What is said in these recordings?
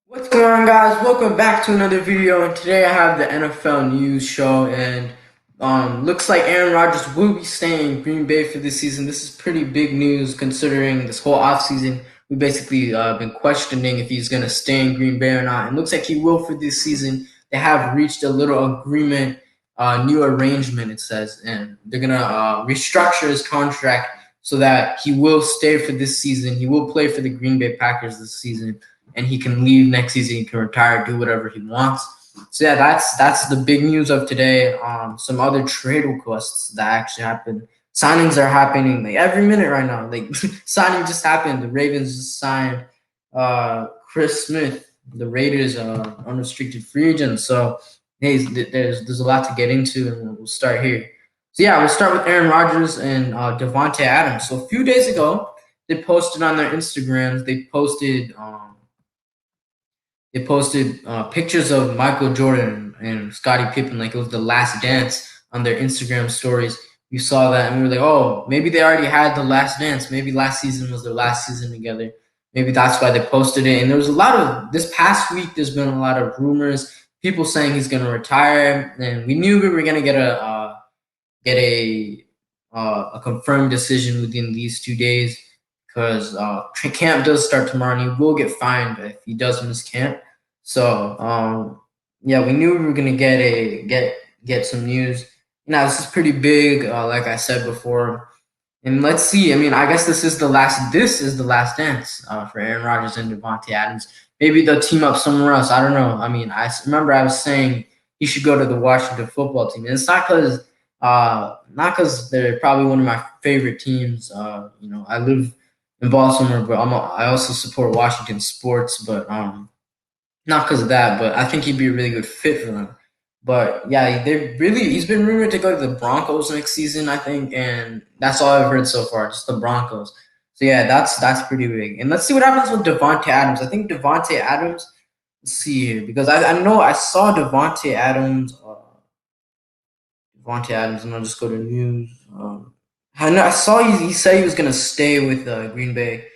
What's going on, guys? Welcome back to another video, and today I have the NFL news show, and looks like Aaron Rodgers will be staying in Green Bay for this season. This is pretty big news considering this whole offseason we basically been questioning if he's going to stay in Green Bay or not, and looks like he will for this season. They have reached a little agreement, new arrangement, it says, and they're going to restructure his contract so that he will stay for this season. He will play for the Green Bay Packers this season, and he can leave next season. He can retire, do whatever he wants. So yeah, that's the big news of today. Some other trade requests that actually happened. Signings are happening like every minute right now. Like signing just happened. The Ravens just signed Chris Smith. The Raiders unrestricted free agent. So hey, there's a lot to get into, and we'll start here. So yeah, we'll start with Aaron Rodgers and Davante Adams. So a few days ago, they posted on their Instagrams. They posted pictures of Michael Jordan and Scottie Pippen, like it was the last dance on their Instagram stories. We saw that and we were like, oh, maybe they already had the last dance. Maybe last season was their last season together. Maybe that's why they posted it. And there was a lot of this past week. There's been a lot of rumors, people saying he's going to retire, and we knew we were going to get a confirmed decision within these 2 days because camp does start tomorrow, and he will get fined if he does miss camp. So yeah, we knew we were gonna get some news. Now this is pretty big, like I said before. And let's see. I mean, I guess this is the last. This is the last dance for Aaron Rodgers and Davante Adams. Maybe they'll team up somewhere else. I don't know. I mean, I remember I was saying he should go to the Washington football team, and it's not because they're probably one of my favorite teams. I live in Baltimore, but I also support Washington sports, but not because of that. But I think he'd be a really good fit for them. But yeah, he's been rumored to go to the Broncos next season, I think, and that's all I've heard so far, just the Broncos. So yeah, that's pretty big. And let's see what happens with Davante Adams. I think Davante Adams. Let's see here because I know I saw Davante Adams, and I'll just go to news. I know I saw he said he was gonna stay with Green Bay.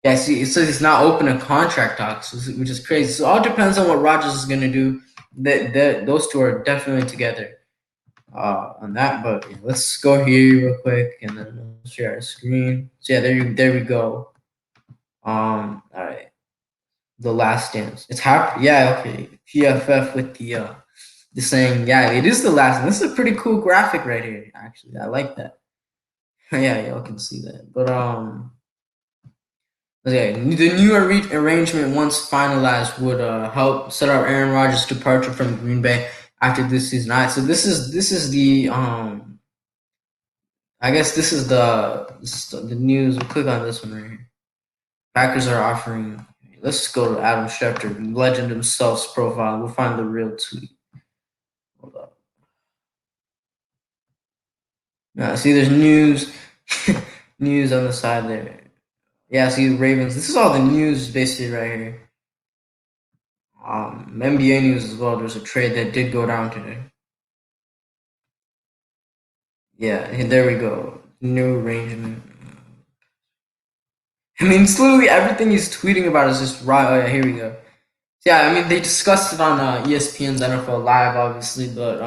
Yeah, see, it says he's not open to contract talks, which is crazy. So it all depends on what Rodgers is gonna do. That those two are definitely together on that. But yeah, let's go here real quick, and then we'll share our screen. So yeah, there we go. All right, the last dance. It's happy. Yeah, okay. PFF with the saying. Yeah, it is the last. This is a pretty cool graphic right here. Actually, I like that. Yeah, y'all can see that. But okay, the new arrangement, once finalized, would help set up Aaron Rodgers' departure from Green Bay after this season. All right, so this is the I guess this is the news. We'll click on this one right here. Packers are offering. Let's go to Adam Schefter, legend himself's profile. We'll find the real tweet. Hold up. Now, see, there's news, news on the side there. Yeah, see the Ravens. This is all the news basically right here. NBA news as well. There's a trade that did go down today. Yeah, there we go. New arrangement. I mean, it's literally everything he's tweeting about is just right. Oh yeah, here we go. Yeah, I mean they discussed it on ESPN's NFL Live, obviously, but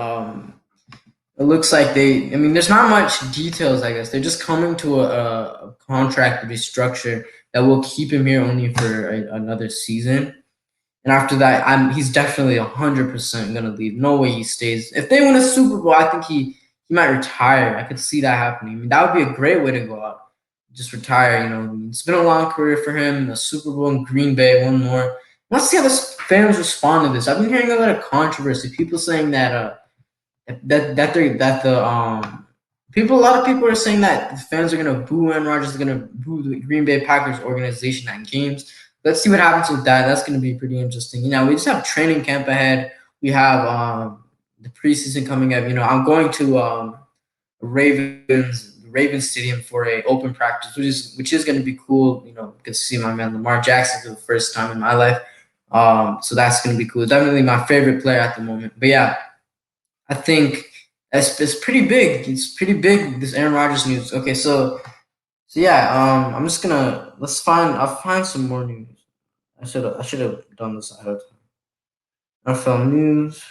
it looks like they. I mean, there's not much details. I guess they're just coming to a contract restructure that will keep him here only for another season. And after that, he's definitely 100% gonna leave. No way he stays. If they win a Super Bowl, I think he might retire. I could see that happening. I mean, that would be a great way to go out. Just retire. It's been a long career for him. A Super Bowl in Green Bay, one more. Let's see how the fans respond to this. I've been hearing a lot of controversy. People saying a lot of people are saying that the fans are gonna boo Aaron Rodgers, are gonna boo the Green Bay Packers organization at games. Let's see what happens with that. That's gonna be pretty interesting. We just have training camp ahead. We have the preseason coming up. I'm going to Ravens Stadium for a open practice, which is going to be cool. Get to see my man Lamar Jackson for the first time in my life. So that's going to be cool. Definitely my favorite player at the moment. But yeah, I think it's pretty big. It's pretty big, this Aaron Rodgers news. Okay, so yeah, I'm just gonna I'll find some more news. I should have done this ahead of time. NFL news.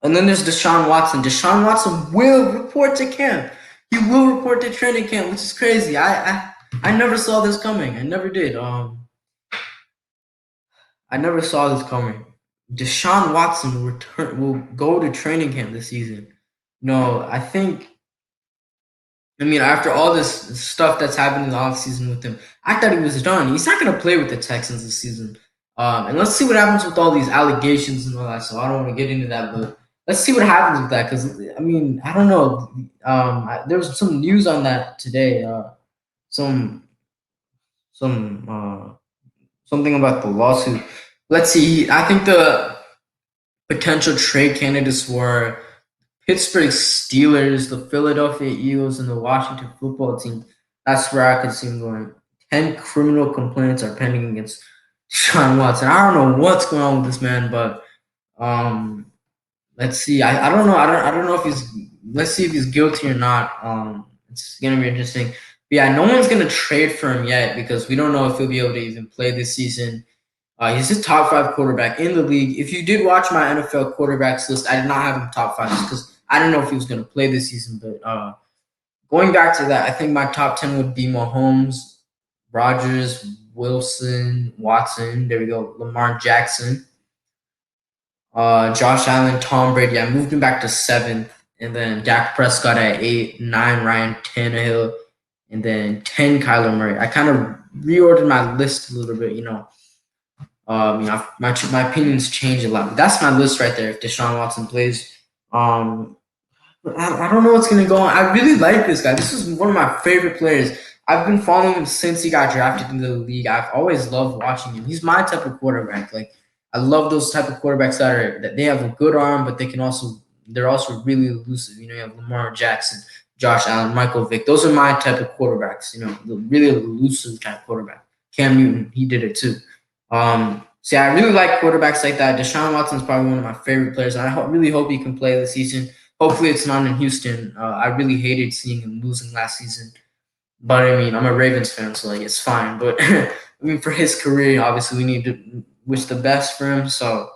And then there's Deshaun Watson. Deshaun Watson will report to camp. He will report to training camp, which is crazy. I never saw this coming. I never did. I never saw this coming. Deshaun Watson will go to training camp this season. No, I mean, after all this stuff that's happened in the offseason with him, I thought he was done. He's not going to play with the Texans this season. And let's see what happens with all these allegations and all that. So I don't want to get into that, but let's see what happens with that. Because, I mean, I don't know. There was some news on that today. Some, some, something about the lawsuit. Let's see. I think the potential trade candidates were Pittsburgh Steelers, the Philadelphia Eagles, and the Washington football team. That's where I could see him going. 10 criminal complaints are pending against Sean Watson. I don't know what's going on with this man, but um, let's see. I don't know. I don't know if he's. Let's see if he's guilty or not. It's gonna be interesting. But yeah, no one's gonna trade for him yet because we don't know if he'll be able to even play this season. He's a top five quarterback in the league. If you did watch my NFL quarterbacks list, I did not have him top five because I didn't know if he was going to play this season. But going back to that, I think my top 10 would be Mahomes, Rodgers, Wilson, Watson. There we go. Lamar Jackson, Josh Allen, Tom Brady. I moved him back to seventh. And then Dak Prescott at 8, 9, Ryan Tannehill, and then 10, Kyler Murray. I kind of reordered my list a little bit, my opinions change a lot. But that's my list right there. If Deshaun Watson plays, I don't know what's gonna go on. I really like this guy. This is one of my favorite players. I've been following him since he got drafted into the league. I've always loved watching him. He's my type of quarterback. Like I love those type of quarterbacks that they have a good arm, but they're also really elusive. You have Lamar Jackson, Josh Allen, Michael Vick. Those are my type of quarterbacks. The really elusive type quarterback. Cam Newton, he did it too. So yeah, I really like quarterbacks like that. Deshaun Watson is probably one of my favorite players, and I really hope he can play this season. Hopefully, it's not in Houston. I really hated seeing him losing last season, but I mean, I'm a Ravens fan, so like it's fine. But I mean, for his career, obviously, we need to wish the best for him. So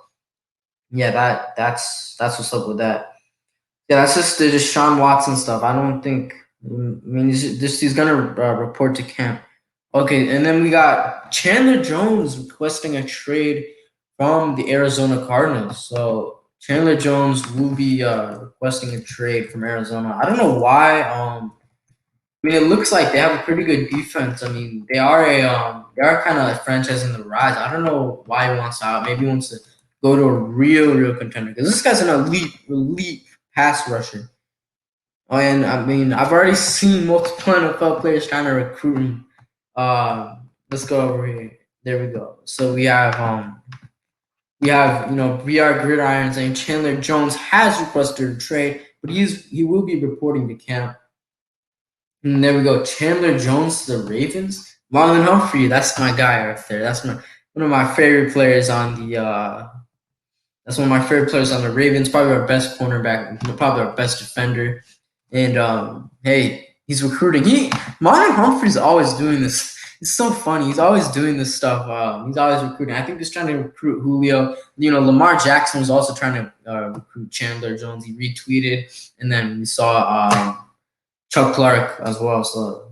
yeah, that's what's up with that. Yeah, that's just the Deshaun Watson stuff. I don't think. I mean, he's gonna report to camp. Okay, and then we got Chandler Jones requesting a trade from the Arizona Cardinals. So Chandler Jones will be requesting a trade from Arizona. I don't know why. I mean, it looks like they have a pretty good defense. I mean, they are kind of a franchise in the rise. I don't know why he wants out. Maybe he wants to go to a real contender because this guy's an elite pass rusher. Oh, and I mean, I've already seen multiple NFL players trying to recruit him. Let's go over here. There we go. So we have VR Gridiron saying Chandler Jones has requested a trade, but he will be reporting to camp. And there we go. Chandler Jones to the Ravens. Marlon Humphrey, that's my guy right there. That's one of my favorite players on the that's one of my favorite players on the Ravens. Probably our best cornerback, probably our best defender. And hey, he's recruiting. Marlon Humphrey's always doing this. It's so funny. He's always doing this stuff. He's always recruiting. I think he's trying to recruit Julio. Lamar Jackson was also trying to recruit Chandler Jones. He retweeted, and then we saw Chuck Clark as well. So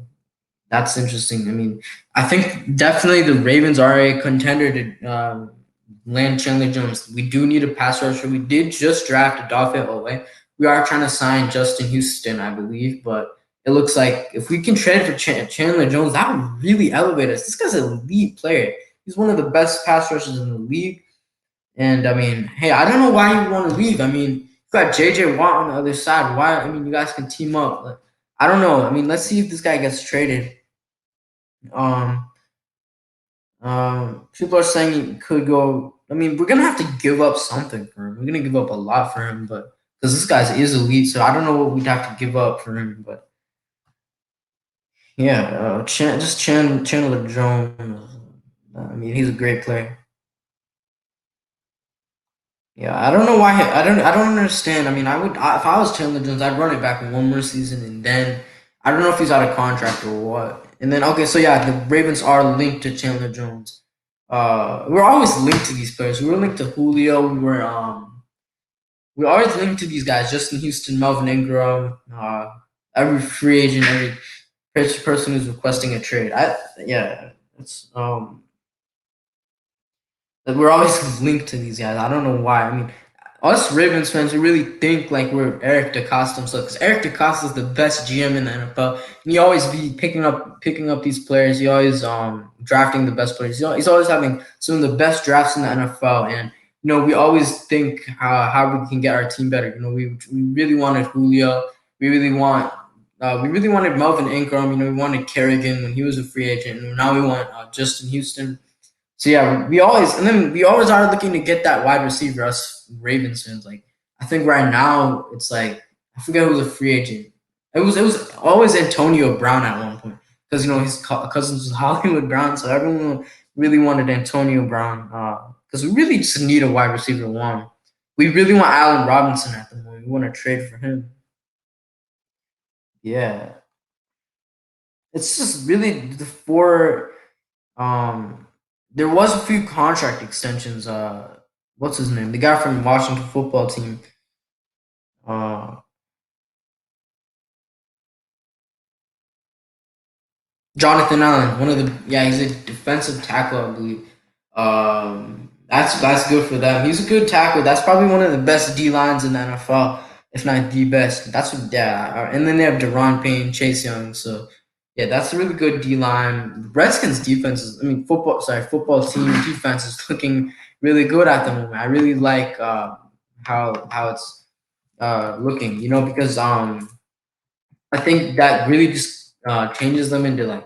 that's interesting. I mean, I think definitely the Ravens are a contender to land Chandler Jones. We do need a pass rusher. We did just draft Adolphe Olay. We are trying to sign Justin Houston, I believe, but it looks like if we can trade for Chandler Jones, that would really elevate us. This guy's an elite player. He's one of the best pass rushers in the league. And I mean, hey, I don't know why you want to leave. I mean, you got JJ Watt on the other side. Why? I mean, you guys can team up. Like, I don't know. I mean, let's see if this guy gets traded. Um, People are saying he could go. I mean, we're gonna have to give up something for him. We're gonna give up a lot for him, but because this guy is elite, so I don't know what we'd have to give up for him. But yeah, Chandler Jones. I mean, he's a great player. Yeah, I don't know why. I don't understand. I mean, if I was Chandler Jones, I'd run it back one more season, and then I don't know if he's out of contract or what. And then okay, so yeah, the Ravens are linked to Chandler Jones. we're always linked to these players. We were linked to Julio. We're always linked to these guys: Justin Houston, Melvin Ingram, every free agent, every person who's requesting a trade. Yeah, it's that we're always linked to these guys. I don't know why. I mean, us Ravens fans, we really think like we're Eric DeCosta himself, because Eric DeCosta is the best GM in the NFL. And he always be picking up these players. He always drafting the best players. He's always having some of the best drafts in the NFL. And we always think how we can get our team better. We really wanted Julio. We really wanted Melvin Ingram. We wanted Kerrigan when he was a free agent, and now we want Justin Houston. So yeah, we always are looking to get that wide receiver. Us Ravens fans, like, I think right now it's like, I forget who was a free agent. It was always Antonio Brown at one point, because his cousins was Hollywood Brown, so everyone really wanted Antonio Brown, because we really just need a wide receiver one. We really want Allen Robinson at the moment. We want to trade for him. Yeah, it's just really the four. There was a few contract extensions. What's his name? The guy from Washington football team. Uh, Jonathan Allen, one of the yeah, he's a defensive tackle, I believe. That's good for them. He's a good tackle. That's probably one of the best D lines in the NFL, if not the best. That's what yeah. And then they have Deron Payne, Chase Young. So yeah, that's a really good D line. The Redskins defense is, I mean, football team defense is looking really good at the moment. I really like how it's looking. Because I think that really just changes them into like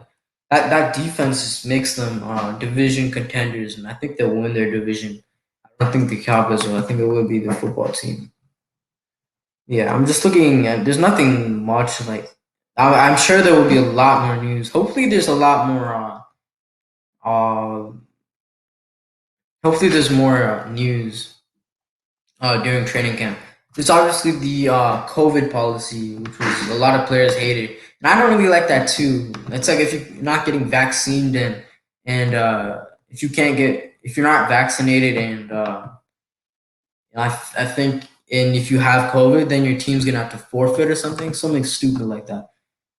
that defense just makes them division contenders, and I think they'll win their division. I don't think the Cowboys will. I think it will be the football team. Yeah, I'm just looking at. There's nothing much like. I'm sure there will be a lot more news. Hopefully, there's a lot more. Uh, hopefully, there's more news during training camp. There's obviously the COVID policy, which was a lot of players hated, and I don't really like that too. It's like if you're not getting vaccinated, and if you're not vaccinated, and I think, and if you have COVID, then your team's gonna have to forfeit or something stupid like that.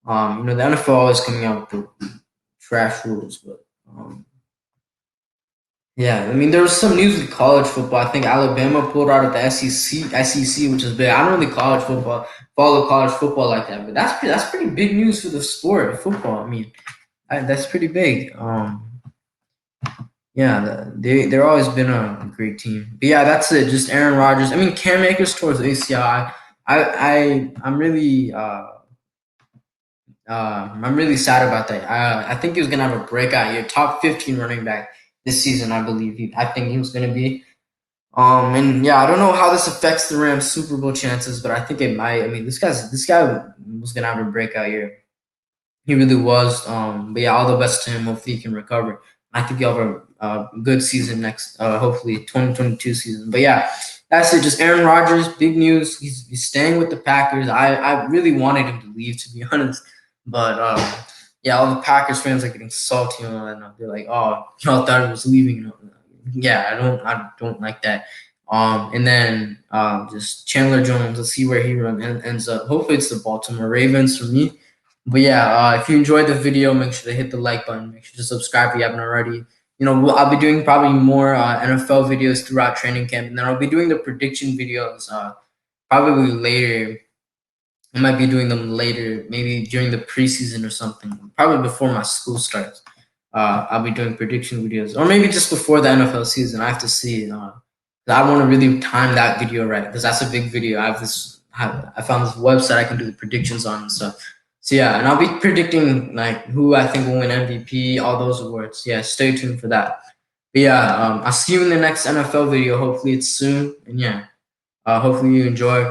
The NFL is coming out with the trash rules, but yeah, I mean, there was some news with college football. I think Alabama pulled out of the SEC, which is big. I don't really follow college football like that, but that's pretty big news for the sport of football. I mean, that's pretty big. Yeah, they're always been a great team. But yeah, that's it. Just Aaron Rodgers. I mean, Cam Akers towards ACL. I'm really sad about that. I think he was gonna have a breakout year, top 15 running back this season. I believe I think he was gonna be. And yeah, I don't know how this affects the Rams' Super Bowl chances, but I think it might. I mean, this guy was gonna have a breakout year. He really was. But yeah, all the best to him. Hopefully, he can recover. I think he'll have a good season next. Hopefully, 2022 season. But yeah, that's it. Just Aaron Rodgers. Big news. He's staying with the Packers. I really wanted him to leave, to be honest. But yeah, all the Packers fans are getting salty and they're like, "Oh, y'all thought he was leaving." Yeah, I don't like that. And then just Chandler Jones. Let's see where he ends up. Hopefully, it's the Baltimore Ravens for me. But yeah, if you enjoyed the video, make sure to hit the like button. Make sure to subscribe if you haven't already. I'll be doing probably more NFL videos throughout training camp, and then I'll be doing the prediction videos probably later. I might be doing them later, maybe during the preseason or something. Probably before my school starts. I'll be doing prediction videos, or maybe just before the NFL season. I have to see. I want to really time that video right, because that's a big video. I found this website I can do the predictions on and stuff. So yeah, and I'll be predicting like who I think will win MVP, all those awards. Yeah, stay tuned for that. But yeah, I'll see you in the next NFL video. Hopefully it's soon. And yeah, hopefully you enjoy.